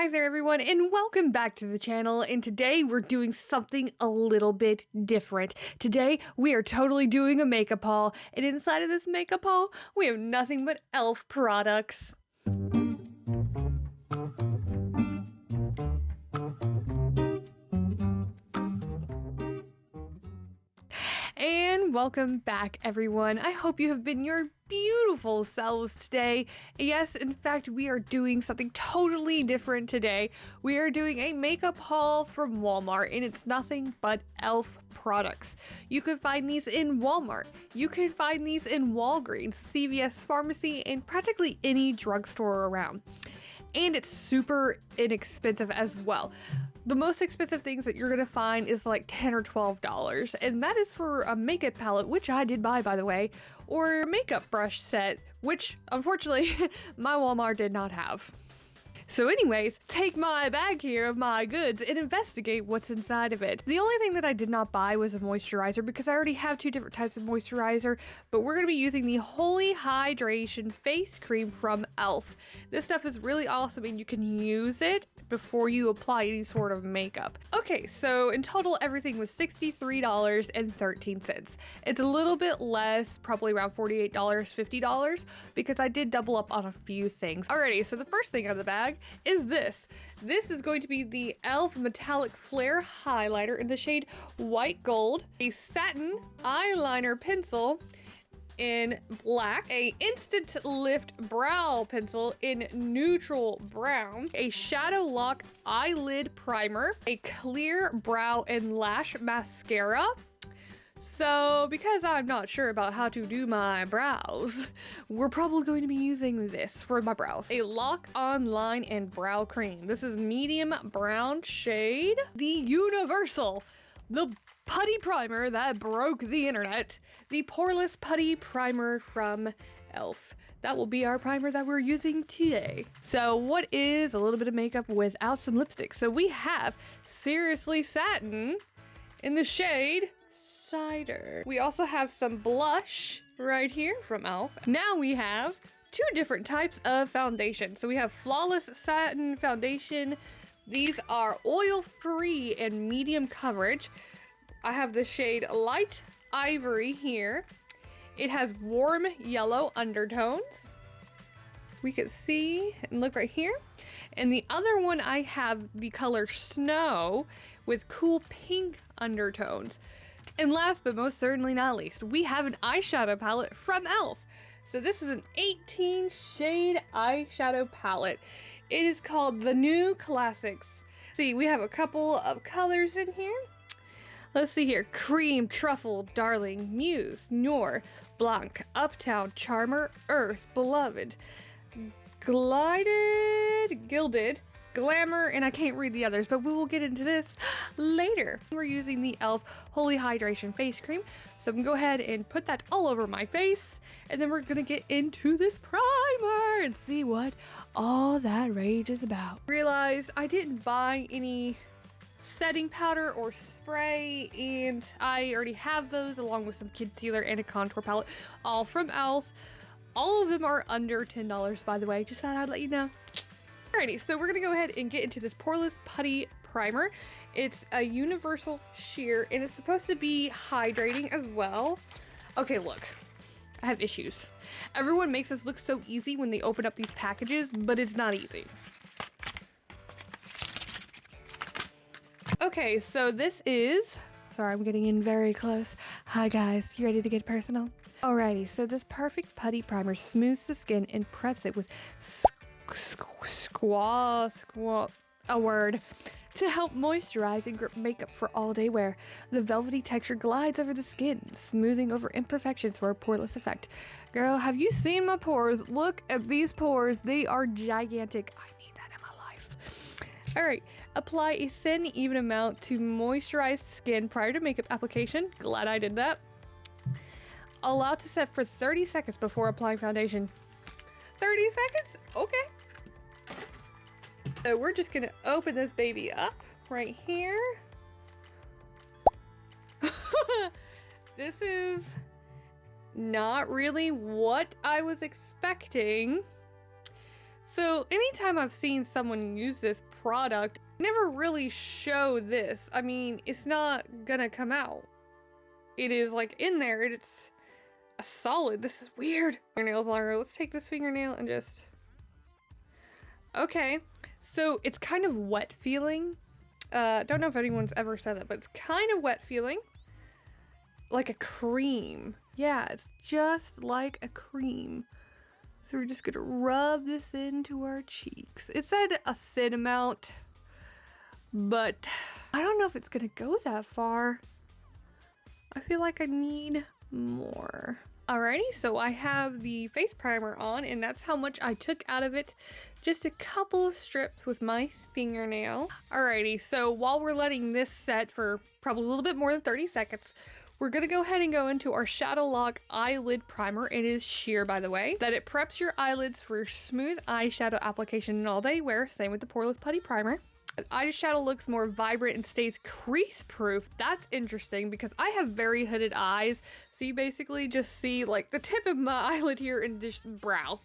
Hi there everyone, and welcome back to the channel. And today we're doing something a little bit different. Today we are totally doing a makeup haul, and inside of this makeup haul we have nothing but e.l.f. products. And welcome back everyone. I hope you have been your beautiful selves today. Yes, in fact, we are doing something totally different today. We are doing a makeup haul from Walmart, and it's nothing but e.l.f. products. You can find these in Walmart. You can find these in Walgreens, CVS Pharmacy, and practically any drugstore around. And it's super inexpensive as well. The most expensive things that you're gonna find is like $10 or $12, and that is for a makeup palette, which I did buy, by the way, or a makeup brush set, which unfortunately my Walmart did not have. So anyways, take my bag here of my goods and investigate what's inside of it. The only thing that I did not buy was a moisturizer because I already have two different types of moisturizer, but we're gonna be using the Holy Hydration Face Cream from e.l.f. This stuff is really awesome and you can use it before you apply any sort of makeup. Okay, so in total everything was $63.13. It's a little bit less, probably around $48, $50, because I did double up on a few things. Alrighty, so the first thing out of the bag is this. This is going to be the e.l.f. Metallic Flare Highlighter in the shade White Gold, a satin eyeliner pencil in black, a instant lift brow pencil in neutral brown, a shadow lock eyelid primer, a clear brow and lash mascara. So because I'm not sure about how to do my brows, we're probably going to be using this for my brows. A lock on line and brow cream. This is medium brown shade. The Universal, the putty primer that broke the internet. The Poreless Putty Primer from e.l.f. That will be our primer that we're using today. So what is a little bit of makeup without some lipstick? So we have Seriously Satin in the shade Cider. We also have some blush right here from e.l.f. Now we have two different types of foundation. So we have Flawless Satin Foundation. These are oil-free and medium coverage. I have the shade Light Ivory here. It has warm yellow undertones. We can see and look right here. And the other one I have the color Snow with cool pink undertones. And last but most certainly not least, we have an eyeshadow palette from e.l.f. So this is an 18 shade eyeshadow palette. It is called the New Classics. See, we have a couple of colors in here. Let's see here. Cream, Truffle, Darling, Muse, Noir, Blanc, Uptown, Charmer, Earth, Beloved, Glided, Gilded, Glamour, and I can't read the others, but we will get into this later. We're using the e.l.f. Holy Hydration Face Cream, so I'm gonna go ahead and put that all over my face, and then we're gonna get into this primer and see what all that rage is about. Realized I didn't buy any setting powder or spray, and I already have those along with some concealer and a contour palette, all from e.l.f. All of them are under $10, by the way, just thought I'd let you know. Alrighty, so we're gonna go ahead and get into this Poreless Putty Primer. It's a universal sheer, and it's supposed to be hydrating as well. Okay, look, I have issues. Everyone makes this look so easy when they open up these packages, but it's not easy. Okay, so this is, sorry, I'm getting in very close. Hi guys, you ready to get personal? Alrighty, so this perfect putty primer smooths the skin and preps it with a word to help moisturize and grip makeup for all day wear. The velvety texture glides over the skin, smoothing over imperfections for a poreless effect. Girl, have you seen my pores? Look at these pores. They are gigantic. I need that in my life. All right, apply a thin, even amount to moisturize skin prior to makeup application. Glad I did that. Allow to set for 30 seconds before applying foundation. 30 seconds? Okay. So we're just gonna open this baby up right here. This is not really what I was expecting. So anytime I've seen someone use this product, I never really show this. I mean, it's not gonna come out. It is like in there, it's a solid. This is weird. Fingernails longer. Let's take this fingernail and just... Okay, so it's kind of wet feeling. Don't know if anyone's ever said that, but it's kind of wet feeling. Like a cream. Yeah, it's just like a cream. So we're just gonna rub this into our cheeks. It said a thin amount, but I don't know if it's gonna go that far. I feel like I need more. Alrighty, so I have the face primer on, and that's how much I took out of it. Just a couple of strips with my fingernail. Alrighty, so while we're letting this set for probably a little bit more than 30 seconds, we're gonna go ahead and go into our Shadow Lock Eyelid Primer. It is sheer, by the way. That it preps your eyelids for smooth eyeshadow application and all day wear. Same with the Poreless Putty Primer. Eyeshadow looks more vibrant and stays crease proof. That's interesting because I have very hooded eyes. So you basically just see like the tip of my eyelid here and just brow.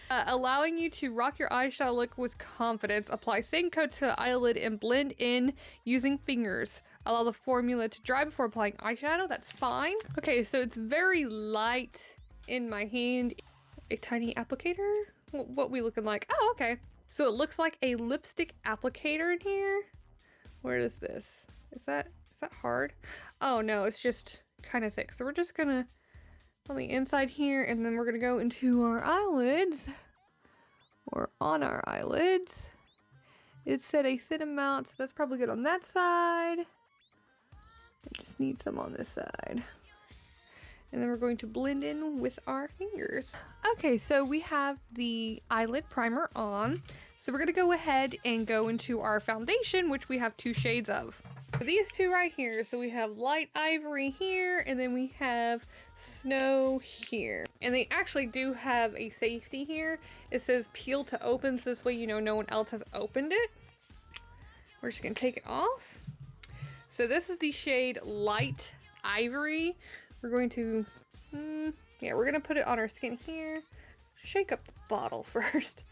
Allowing you to rock your eyeshadow look with confidence. Apply same coat to the eyelid and blend in using fingers. Allow the formula to dry before applying eyeshadow. That's fine. Okay, so it's very light in my hand. A tiny applicator? What we looking like? Oh, okay. So it looks like a lipstick applicator in here. Where is this? Is that hard? Oh no, it's just kind of thick. So we're just gonna on the inside here, and then we're gonna go into our eyelids, or on our eyelids. It said a thin amount, so that's probably good on that side. I just need some on this side. And then we're going to blend in with our fingers. Okay, so we have the eyelid primer on. So we're gonna go ahead and go into our foundation, which we have 2 shades of. These 2 right here. So we have light ivory here, and then we have snow here. And they actually do have a safety here. It says peel to open, so this way you know no one else has opened it. We're just gonna take it off. So this is the shade Light Ivory. We're going to, yeah, we're gonna put it on our skin here. Shake up the bottle first.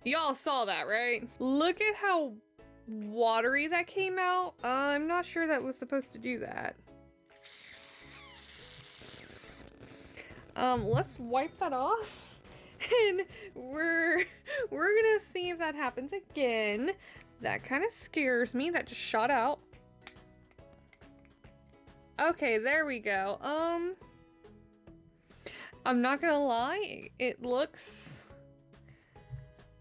Y'all saw that, right? Look at how watery that came out. I'm not sure that was supposed to do that. Let's wipe that off. And we're gonna see if that happens again. That kind of scares me. That just shot out. Okay, there we go. I'm not gonna lie, it looks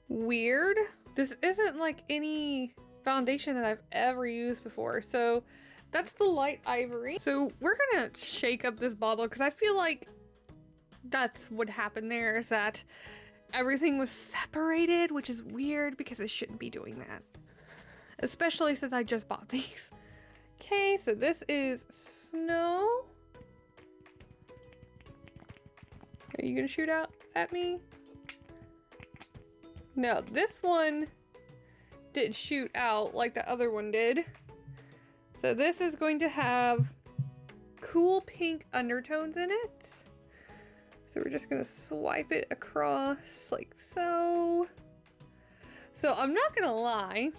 weird. This isn't like any foundation that I've ever used before. So that's the Light Ivory. So we're gonna shake up this bottle because I feel like that's what happened there, is that everything was separated, which is weird because it shouldn't be doing that. Especially since I just bought these. Okay, so this is Snow. Are you gonna shoot out at me? No, this one didn't shoot out like the other one did. So this is going to have cool pink undertones in it. So we're just gonna swipe it across like so. So I'm not gonna lie,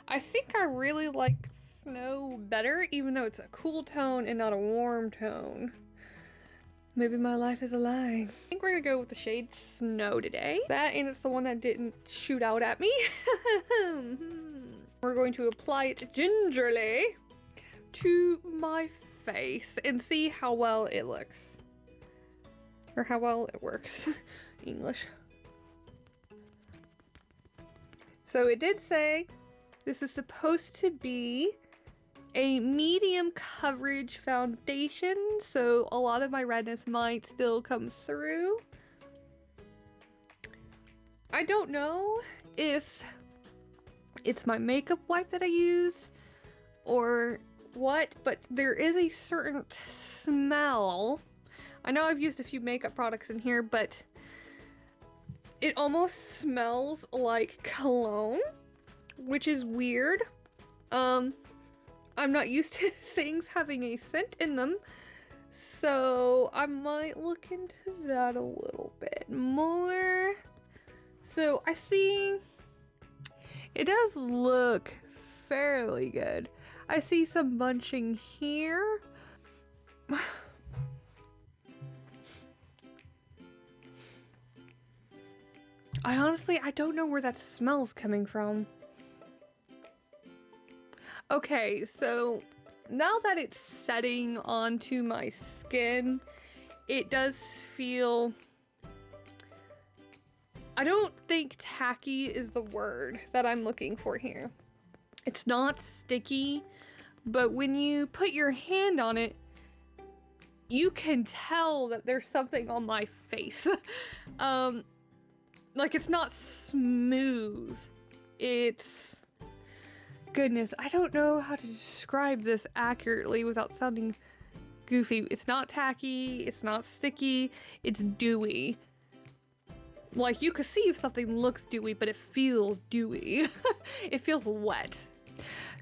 I think I really like Snow better, even though it's a cool tone and not a warm tone. Maybe my life is a lie. I think we're gonna go with the shade Snow today. That, and it's the one that didn't shoot out at me. We're going to apply it gingerly to my face and see how well it looks. Or how well it works. English. So it did say this is supposed to be a medium coverage foundation, so a lot of my redness might still come through. I don't know if it's my makeup wipe that I used or what, but there is a certain smell. I know I've used a few makeup products in here, but it almost smells like cologne. which is weird. I'm not used to things having a scent in them, so I might look into that a little bit more. So I see it does look fairly good. I see some bunching here. I don't know where that smell's coming from. Okay, so now that it's setting onto my skin, it does feel... I don't think tacky is the word that I'm looking for here. It's not sticky, but when you put your hand on it, you can tell that there's something on my face. Like, it's not smooth. It's... Goodness, I don't know how to describe this accurately without sounding goofy. It's not tacky, it's not sticky, it's dewy. Like, you can see if something looks dewy, but it feels dewy. It feels wet.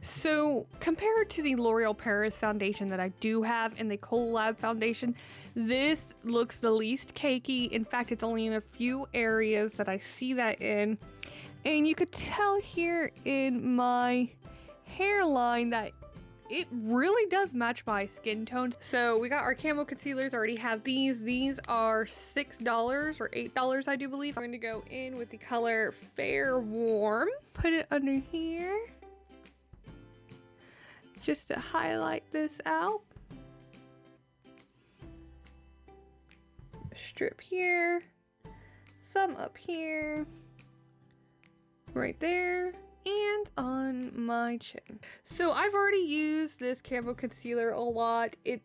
So, compared to the L'Oreal Paris foundation that I do have and the Collab foundation, this looks the least cakey. In fact, it's only in a few areas that I see that in. And you could tell here in my hairline that it really does match my skin tone. So we got our camo concealers, I already have these. These are $6 or $8, I do believe. I'm going to go in with the color Fair Warm. Put it under here, just to highlight this out. Strip here, some up here, right there, and on my chin. So I've already used this camo concealer a lot. It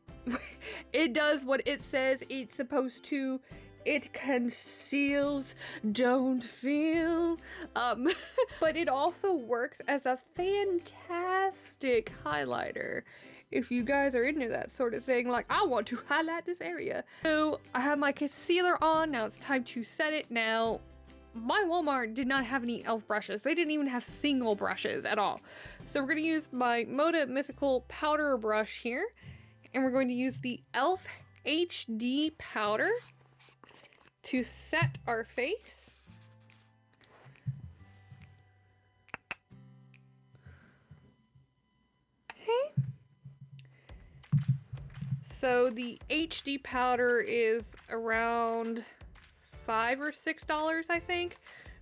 does what it says it's supposed to. It conceals, don't feel. But it also works as a fantastic highlighter. If you guys are into that sort of thing, like I want to highlight this area. So I have my concealer on, now it's time to set it. Now, my Walmart did not have any e.l.f. brushes. They didn't even have single brushes at all. So we're gonna use my Moda Mythical powder brush here, and we're going to use the e.l.f. HD powder to set our face. Okay. So the HD powder is around $5 or $6, I think.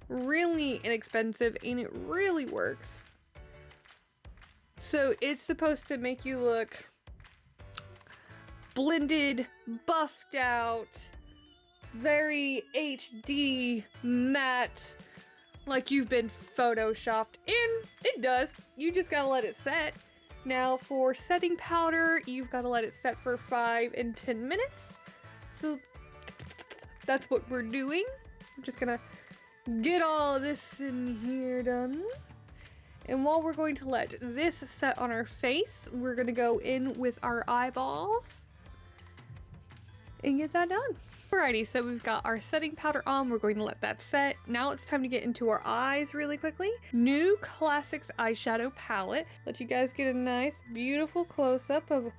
Really inexpensive, and it really works. So it's supposed to make you look blended, buffed out, very HD, matte, like you've been photoshopped. And it does. You just gotta let it set. Now for setting powder, you've got to let it set for 5 and 10 minutes. So that's what we're doing. I'm just gonna get all this in here done. And while we're going to let this set on our face, we're gonna go in with our eyeballs and get that done. Alrighty, so we've got our setting powder on. We're going to let that set. Now it's time to get into our eyes really quickly. New Classics eyeshadow palette. Let you guys get a nice, beautiful close-up of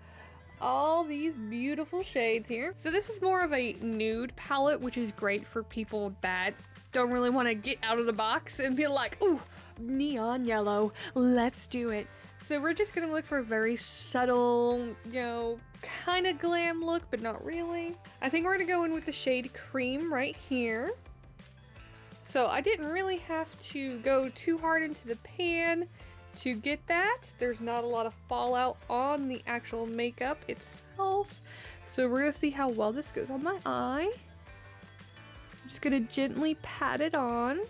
all these beautiful shades here. So this is more of a nude palette, which is great for people that don't really want to get out of the box and be like, ooh, neon yellow, let's do it. So we're just gonna look for a very subtle, you know, kind of glam look, but not really. I think we're gonna go in with the shade Cream right here. So I didn't really have to go too hard into the pan to get that. There's not a lot of fallout on the actual makeup itself. So we're gonna see how well this goes on my eye. I'm just gonna gently pat it on.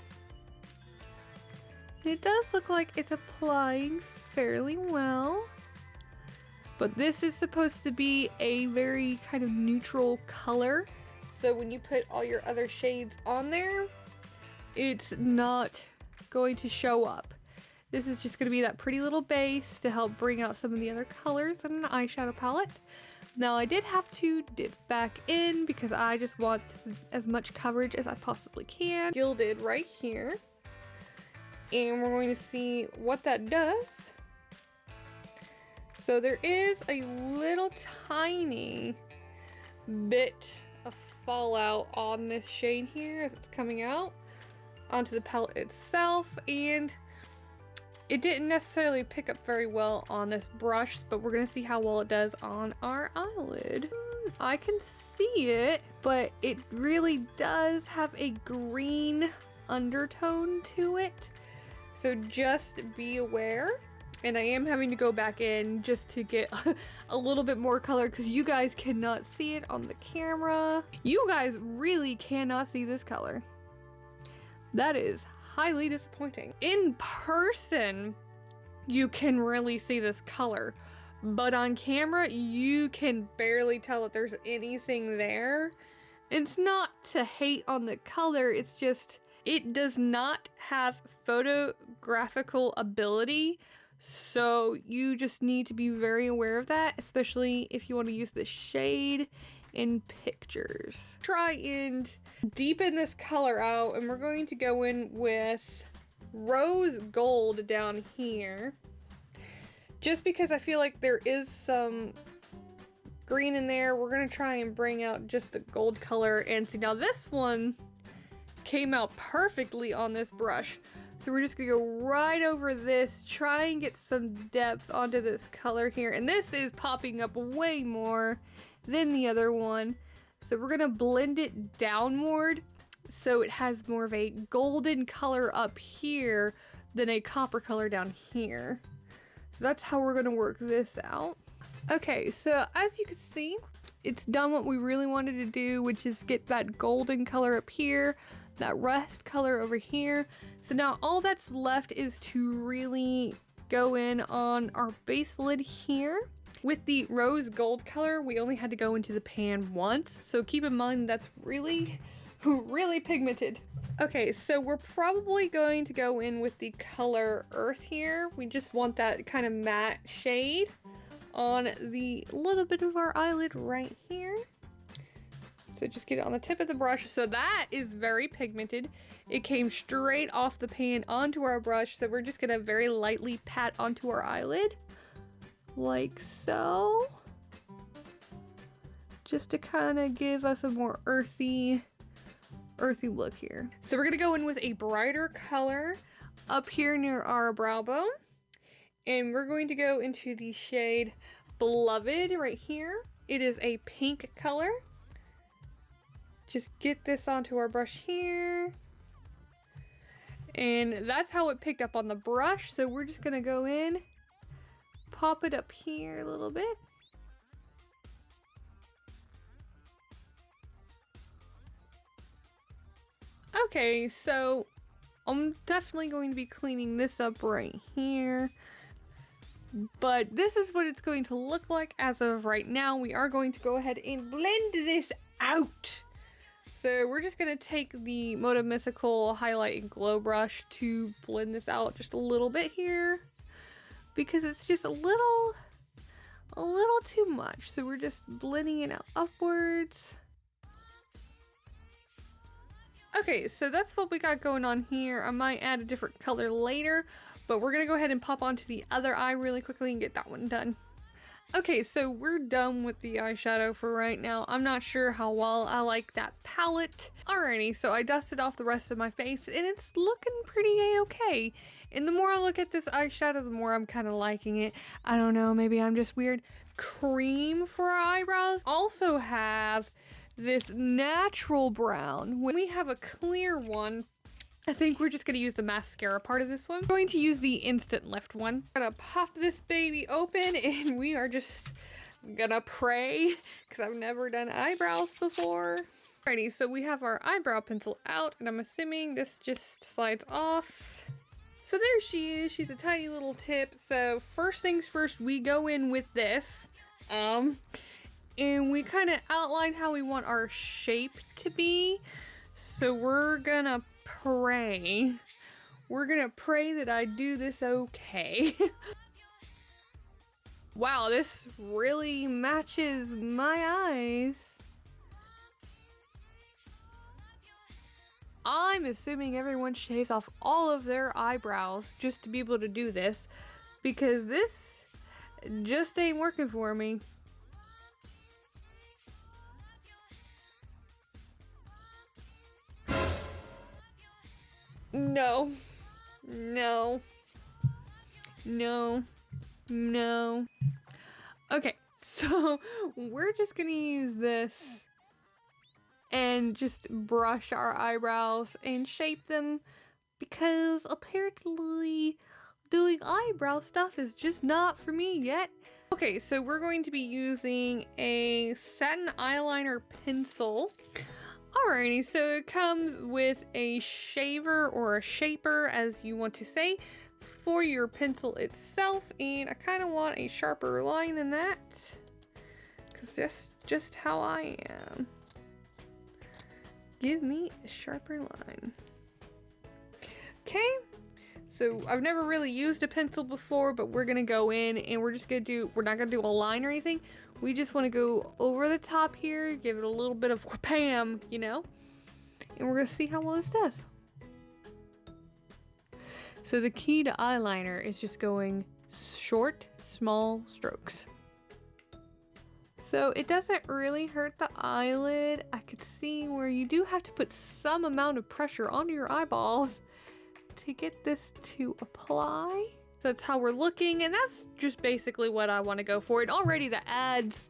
It does look like it's applying fairly well, but this is supposed to be a very kind of neutral color, so when you put all your other shades on there, it's not going to show up. This is just going to be that pretty little base to help bring out some of the other colors in an eyeshadow palette. Now I did have to dip back in because I just want as much coverage as I possibly can. Gilded right here. And we're going to see what that does. So there is a little tiny bit of fallout on this shade here as it's coming out onto the palette itself, and it didn't necessarily pick up very well on this brush, but we're gonna see how well it does on our eyelid. I can see it, but it really does have a green undertone to it, so just be aware. And I am having to go back in just to get a little bit more color because you guys cannot see it on the camera. You guys really cannot see this color. That is highly disappointing. In person, you can really see this color, but on camera, you can barely tell that there's anything there. It's not to hate on the color, it's just, it does not have photographical ability. So you just need to be very aware of that, especially if you want to use this shade in pictures. Try and deepen this color out, and we're going to go in with rose gold down here. Just because I feel like there is some green in there, we're going to try and bring out just the gold color. And see, now this one came out perfectly on this brush. So we're just gonna go right over this, try and get some depth onto this color here. And this is popping up way more than the other one. So we're gonna blend it downward so it has more of a golden color up here than a copper color down here. So that's how we're gonna work this out. Okay, so as you can see, it's done what we really wanted to do, which is get that golden color up here, that rust color over here. So now all that's left is to really go in on our base lid here. With the rose gold color, we only had to go into the pan once, so keep in mind that's really pigmented. Okay, so we're probably going to go in with the color Earth here. We just want that kind of matte shade on the little bit of our eyelid right here. So just get it on the tip of the brush. So that is very pigmented. It came straight off the pan onto our brush. So we're just gonna very lightly pat onto our eyelid. Like so. Just to kind of give us a more earthy look here. So we're gonna go in with a brighter color up here near our brow bone. And we're going to go into the shade Beloved right here. It is a pink color. Just get this onto our brush here. And that's how it picked up on the brush. So we're just gonna go in, pop it up here a little bit. Okay, so I'm definitely going to be cleaning this up right here. But this is what it's going to look like as of right now. We are going to go ahead and blend this out. So we're just going to take the Moda Mystical Highlight and Glow brush to blend this out just a little bit here. Because it's just a little too much. So we're just blending it out upwards. Okay, so that's what we got going on here. I might add a different color later, but we're going to go ahead and pop onto the other eye really quickly and get that one done. Okay, so we're done with the eyeshadow for right now. I'm not sure how well I like that palette. Alrighty, so I dusted off the rest of my face and it's looking pretty a-okay. And the more I look at this eyeshadow, the more I'm kind of liking it. I don't know, maybe I'm just weird. Cream for our eyebrows. Also have this natural brown. When we have a clear one, I think we're just going to use the mascara part of this one. I'm going to use the Instant Lift one. I'm going to pop this baby open and we are just gonna pray because I've never done eyebrows before. Alrighty, so we have our eyebrow pencil out and I'm assuming this just slides off. So there she is. She's a tiny little tip. So first things first, we go in with this. And we kind of outline how we want our shape to be. So we're gonna pray. We're gonna pray that I do this okay. Wow, this really matches my eyes. I'm assuming everyone shaves off all of their eyebrows just to be able to do this, because this just ain't working for me. No. No. No. No. Okay, so we're just gonna use this and just brush our eyebrows and shape them, because apparently doing eyebrow stuff is just not for me yet. Okay, so we're going to be using a satin eyeliner pencil. Alrighty, so it comes with a shaver or a shaper, as you want to say, for your pencil itself, and I kind of want a sharper line than that, because that's just how I am. Give me a sharper line. Okay, so I've never really used a pencil before, but we're gonna go in and we're not gonna do a line or anything. We just want to go over the top here, give it a little bit of wham, you know, and we're gonna see how well this does. So the key to eyeliner is just going short, small strokes. So it doesn't really hurt the eyelid. I could see where you do have to put some amount of pressure onto your eyeballs to get this to apply. So that's how we're looking, and that's just basically what I want to go for. And already that adds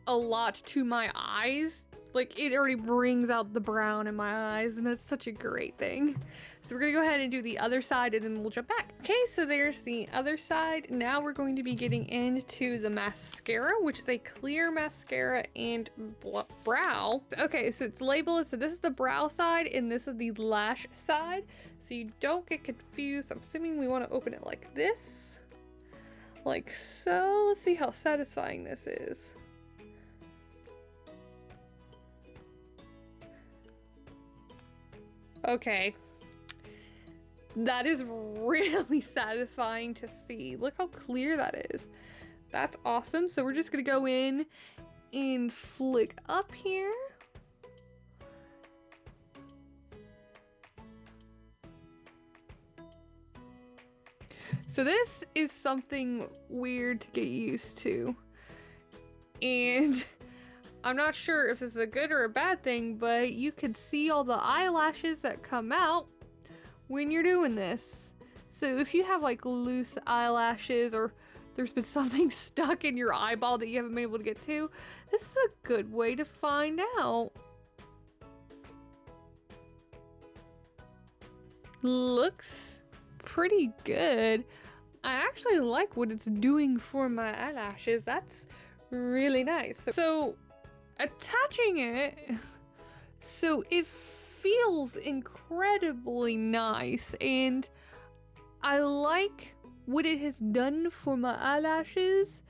a lot to my eyes. Like, it already brings out the brown in my eyes, and that's such a great thing. So we're gonna go ahead and do the other side, and then we'll jump back. Okay, so there's the other side. Now we're going to be getting into the mascara, which is a clear mascara and brow. Okay, so it's labeled, so this is the brow side, and this is the lash side. So you don't get confused. I'm assuming we want to open it like this. Like so. Let's see how satisfying this is. Okay. That is really satisfying to see. Look how clear that is. That's awesome. So we're just gonna go in and flick up here. So this is something weird to get used to. And I'm not sure if this is a good or a bad thing, but you can see all the eyelashes that come out when you're doing this. So if you have like loose eyelashes, or there's been something stuck in your eyeball that you haven't been able to get to, this is a good way to find out. Looks pretty good. I actually like what it's doing for my eyelashes. That's really nice. So attaching it, so it feels incredibly nice, and I like what it has done for my eyelashes,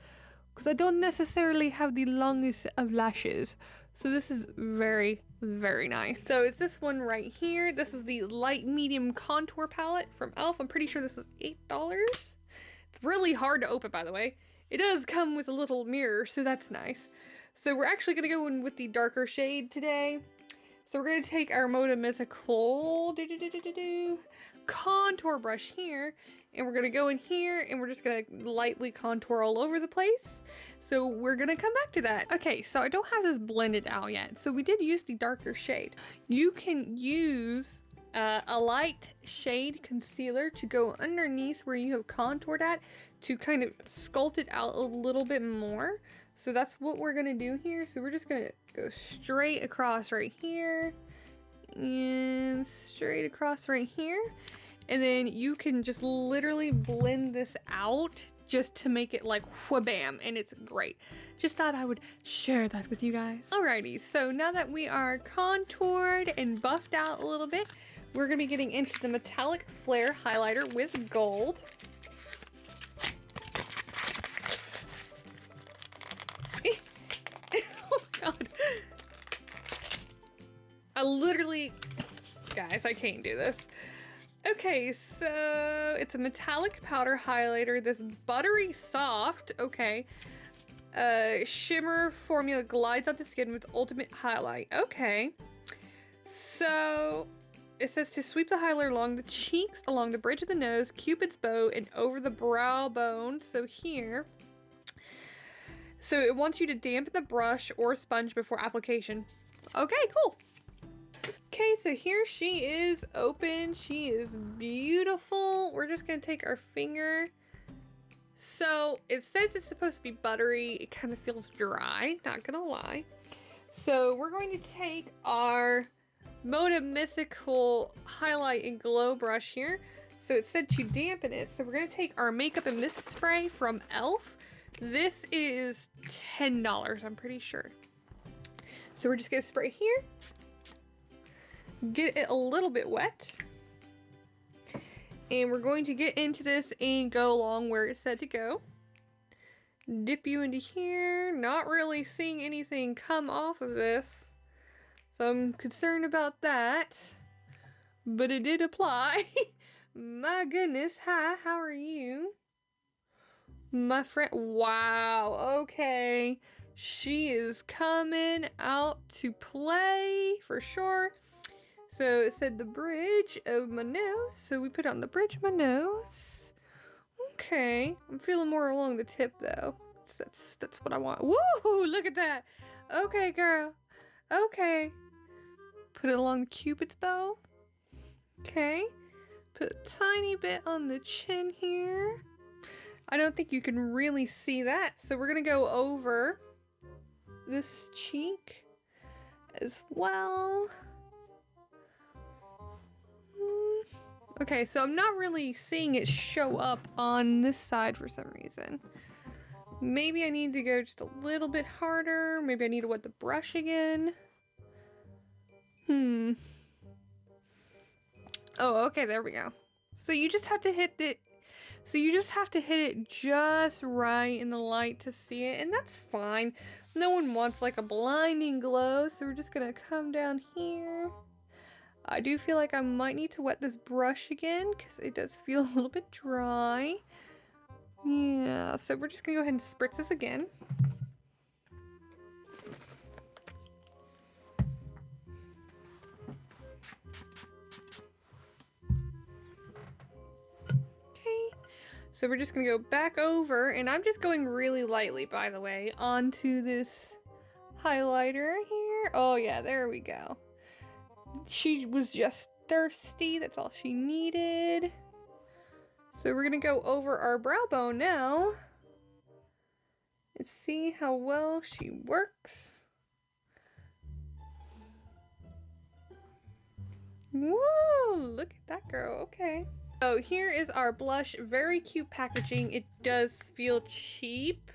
because I don't necessarily have the longest of lashes. So this is very, very nice. So it's this one right here. This is the light medium contour palette from e.l.f. I'm pretty sure this is $8. It's really hard to open, by the way. It does come with a little mirror, so that's nice. So we're actually gonna go in with the darker shade today. So we're gonna take our Moda Mythical contour brush here, and we're gonna go in here, and we're just gonna lightly contour all over the place. So we're gonna come back to that. Okay, so I don't have this blended out yet. So we did use the darker shade. You can use a light shade concealer to go underneath where you have contoured at, to kind of sculpt it out a little bit more. So that's what we're gonna do here. So we're just gonna go straight across right here, and straight across right here. And then you can just literally blend this out just to make it like wha-bam, and it's great. Just thought I would share that with you guys. Alrighty, so now that we are contoured and buffed out a little bit, we're gonna be getting into the metallic flare highlighter with gold. Oh my god. I literally, guys, I can't do this. Okay, so it's a metallic powder highlighter, this buttery soft, okay. Shimmer formula glides on the skin with ultimate highlight. Okay. So it says to sweep the highlighter along the cheeks, along the bridge of the nose, Cupid's bow, and over the brow bone. So here. So it wants you to dampen the brush or sponge before application. Okay, cool. Okay, so here she is open. She is beautiful. We're just gonna take our finger. So it says it's supposed to be buttery. It kind of feels dry, not gonna lie. So we're going to take our Moda Mythical Highlight and Glow brush here. So it said to dampen it. So we're gonna take our Makeup and Mist spray from e.l.f. This is $10, I'm pretty sure. So we're just gonna spray here. Get it a little bit wet. And we're going to get into this and go along where it said to go. Dip you into here. Not really seeing anything come off of this. So I'm concerned about that. But it did apply. My goodness. Hi, how are you? My friend. Wow. Okay. She is coming out to play for sure. So it said the bridge of my nose. So we put it on the bridge of my nose. Okay. I'm feeling more along the tip though. That's what I want. Woo! Look at that. Okay, girl. Okay. Put it along the Cupid's bow. Okay. Put a tiny bit on the chin here. I don't think you can really see that. So we're gonna go over this cheek as well. Okay, so I'm not really seeing it show up on this side for some reason. Maybe I need to go just a little bit harder. Maybe I need to wet the brush again. Oh, okay, there we go. So you just have to hit it. So you just have to hit it just right in the light to see it, and that's fine. No one wants like a blinding glow, so we're just gonna come down here. I do feel like I might need to wet this brush again because it does feel a little bit dry. Yeah, so we're just gonna go ahead and spritz this again. Okay, so we're just gonna go back over, and I'm just going really lightly, by the way, onto this highlighter here. Oh yeah, there we go. She was just thirsty, that's all she needed. So we're gonna go over our brow bone now and see how well she works. Whoa, look at that girl, okay. So here is our blush, very cute packaging. It does feel cheap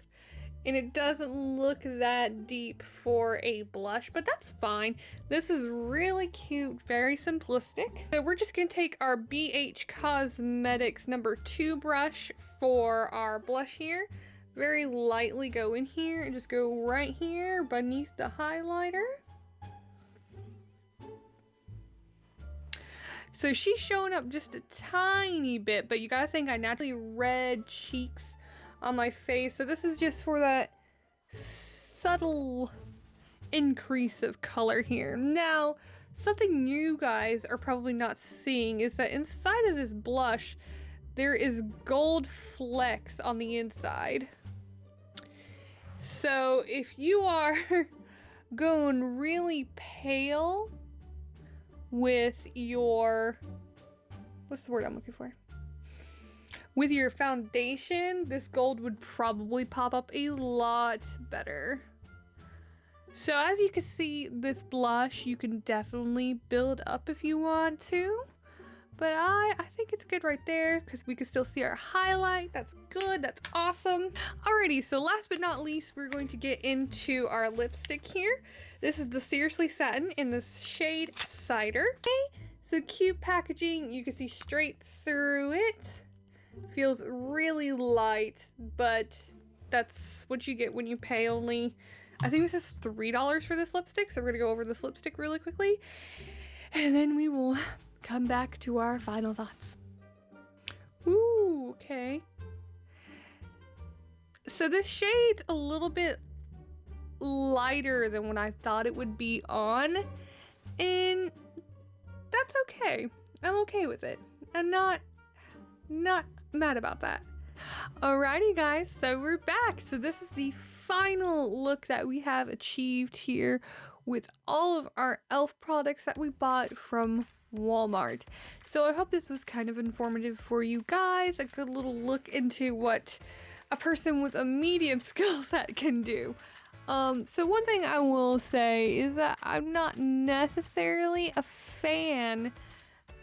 and it doesn't look that deep for a blush, but that's fine. This is really cute, very simplistic. So we're just gonna take our BH Cosmetics number 2 brush for our blush here. Very lightly go in here and just go right here beneath the highlighter. So she's showing up just a tiny bit, but you gotta think I naturally red cheeks on my face, so this is just for that subtle increase of color here. Now, something you guys are probably not seeing is that inside of this blush, there is gold flecks on the inside. So if you are going really pale with your, what's the word I'm looking for? With your foundation, this gold would probably pop up a lot better. So as you can see, this blush, you can definitely build up if you want to. But I think it's good right there because we can still see our highlight. That's good, that's awesome. Alrighty, so last but not least, we're going to get into our lipstick here. This is the Seriously Satin in the shade Cider. Okay, so cute packaging, you can see straight through it. Feels really light, but that's what you get when you pay only, I think this is $3 for this lipstick, so we're gonna go over this lipstick really quickly, and then we will come back to our final thoughts. Ooh, okay. So this shade's a little bit lighter than what I thought it would be on, and that's okay. I'm okay with it. I'm not mad about that. Alrighty guys, so we're back. So this is the final look that we have achieved here with all of our e.l.f. products that we bought from Walmart. So I hope this was kind of informative for you guys, a good little look into what a person with a medium skill set can do. So one thing I will say is that I'm not necessarily a fan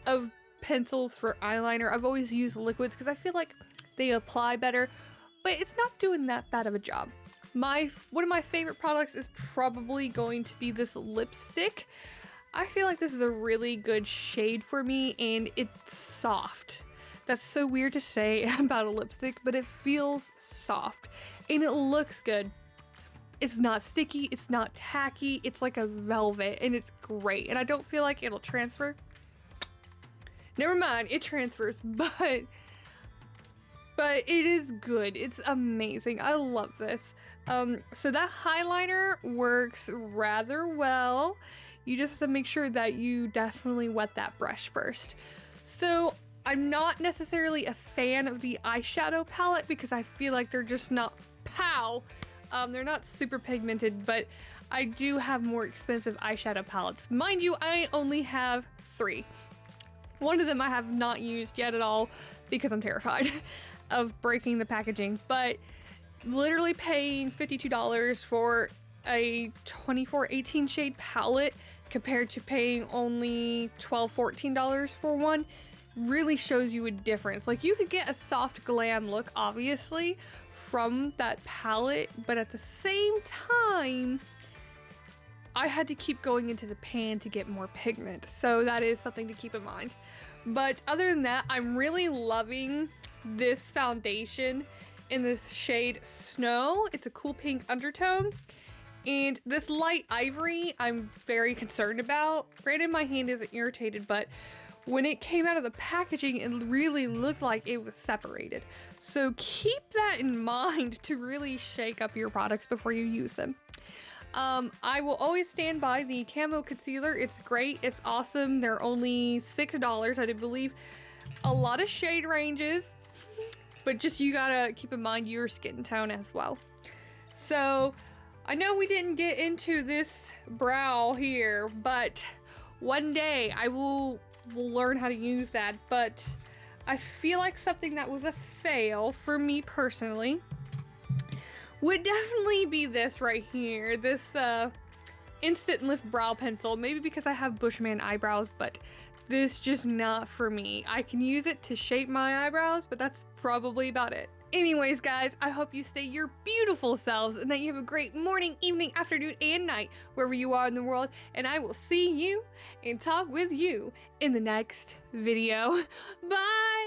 of pencils for eyeliner. I've always used liquids because I feel like they apply better, but it's not doing that bad of a job. One of my favorite products is probably going to be this lipstick. I feel like this is a really good shade for me, and it's soft. That's so weird to say about a lipstick, but it feels soft and it looks good. It's not sticky, it's not tacky, it's like a velvet, and it's great. And I don't feel like it'll transfer. Never mind, it transfers, but it is good. It's amazing. I love this. So that highlighter works rather well. You just have to make sure that you definitely wet that brush first. So I'm not necessarily a fan of the eyeshadow palette because I feel like they're just not they're not super pigmented, but I do have more expensive eyeshadow palettes. Mind you, I only have 3. One of them I have not used yet at all because I'm terrified of breaking the packaging, but literally paying $52 for a 24-18 shade palette compared to paying only $12-14 for one really shows you a difference. Like, you could get a soft glam look obviously from that palette, but at the same time I had to keep going into the pan to get more pigment, so that is something to keep in mind. But other than that, I'm really loving this foundation in this shade Snow. It's a cool pink undertone, and this light ivory I'm very concerned about. Granted, my hand isn't irritated, but when it came out of the packaging, it really looked like it was separated. So keep that in mind to really shake up your products before you use them. I will always stand by the camo concealer. It's great. It's awesome. They're only $6, I do believe. A lot of shade ranges, but just you gotta keep in mind your skin tone as well. So I know we didn't get into this brow here, but one day I will learn how to use that. But I feel like something that was a fail for me personally would definitely be this right here, this Instant Lift Brow Pencil. Maybe because I have Bushman eyebrows, but this just not for me. I can use it to shape my eyebrows, but that's probably about it. Anyways, guys, I hope you stay your beautiful selves and that you have a great morning, evening, afternoon, and night, wherever you are in the world, and I will see you and talk with you in the next video. Bye!